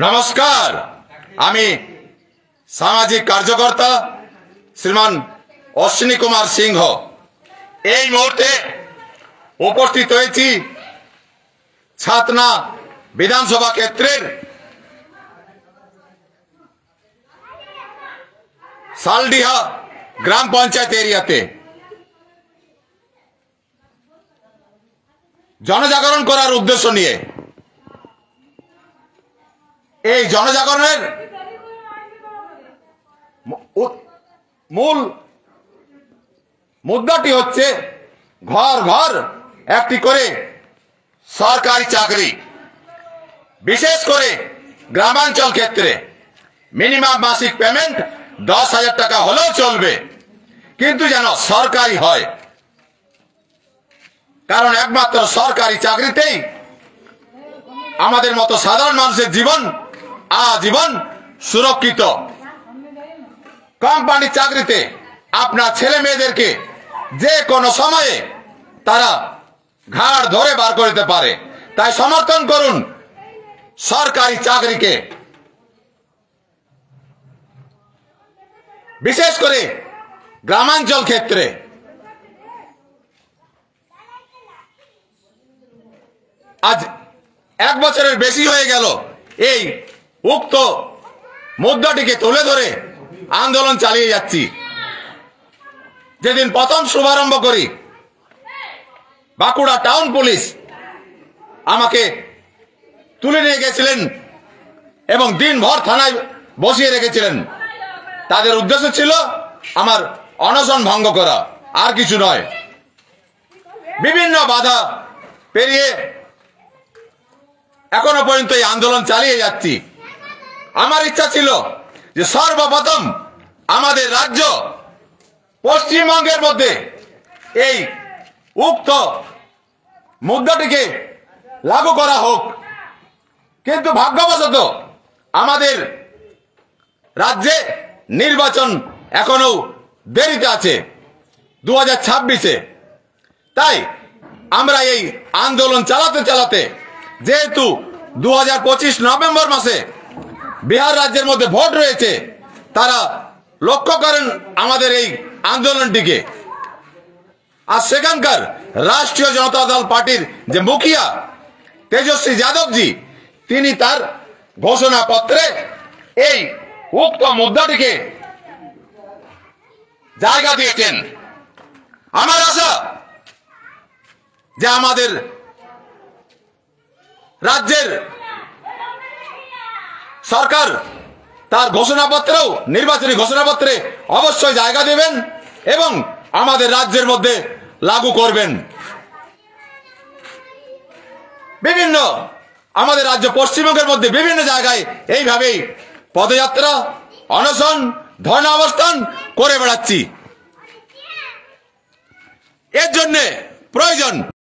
নমস্কার, আমি সামাজিক কার্যকর্তা শ্রীমান অশ্বিনী কুমার সিংহ এই মুহূর্তে উপস্থিত হয়েছি ছাতনা বিধানসভা ক্ষেত্রের সালডিহা গ্রাম পঞ্চায়েত এরিয়াতে জনজাগরণ করার উদ্দেশ্য নিয়ে। এই জনজাগরণের মূল মুদ্রাটি হচ্ছে ঘর ঘর একটি করে সরকারি চাকরি, বিশেষ করে গ্রামাঞ্চল ক্ষেত্রে মিনিমাম মাসিক পেমেন্ট 10,000 টাকা হলেও চলবে, কিন্তু যেন সরকারি হয়, কারণ একমাত্র সরকারি চাকরিতেই আমাদের মতো সাধারণ মানুষের জীবন আজীবন সুরক্ষিত। কোম্পানির চাকরিতে আপনার ছেলে মেয়েদেরকে যে কোনো সময়ে তারা ঘাড় ধরে বার করতে পারে, তাই সমর্থন করুন সরকারি চাকরিকে। বিশেষ করে গ্রামাঞ্চল ক্ষেত্রে আজ 1 বছরের বেশি হয়ে গেল এই উক্ত মুদ্রাটিকে তুলে ধরে আন্দোলন চালিয়ে যাচ্ছি। যেদিন প্রথম শুভারম্ভ করি, বাঁকুড়া টাউন পুলিশ আমাকে তুলে নিয়ে গেছিলেন এবং দিনভর থানায় বসিয়ে রেখেছিলেন। তাদের উদ্দেশ্য ছিল আমার অনশন ভঙ্গ করা, আর কিছু নয়। বিভিন্ন বাধা পেরিয়ে এখনো পর্যন্ত এই আন্দোলন চালিয়ে যাচ্ছি। আমার ইচ্ছা ছিল যে সর্বপ্রথম আমাদের রাজ্য পশ্চিমবঙ্গের মধ্যে এই উক্ত মুদ্রাটিকে লাগু করা হোক, কিন্তু ভাগ্যবশত আমাদের রাজ্যে নির্বাচন এখনো দেরিতে আছে 2026-এ। তাই আমরা এই আন্দোলন চালাতে চালাতে, যেহেতু 2025 নভেম্বর মাসে বিহার রাজ্যের মধ্যে ভোট রয়েছে, তারা লক্ষ্য করেন আমাদের এই আন্দোলনটিকে। আর সেখানকার রাষ্ট্রীয় জনতা দল পার্টির যে মুখিয়া তেজস্বী যাদবজি, তিনি তার ঘোষণাপত্রে এই উক্ত মুদ্রাটিকে জায়গা দিয়েছেন। আমার আশা যে আমাদের রাজ্যের সরকার তার ঘোষণাপত্রেও, নির্বাচনী ঘোষণাপত্রে অবশ্যই জায়গা দেবেন এবং আমাদের রাজ্যের মধ্যে লাগু করবেন। বিভিন্ন আমাদের রাজ্য পশ্চিমবঙ্গের মধ্যে বিভিন্ন জায়গায় এইভাবেই পদযাত্রা, অনশন, ধর্ণা অবস্থান করে বেড়াচ্ছি। এর জন্য প্রয়োজন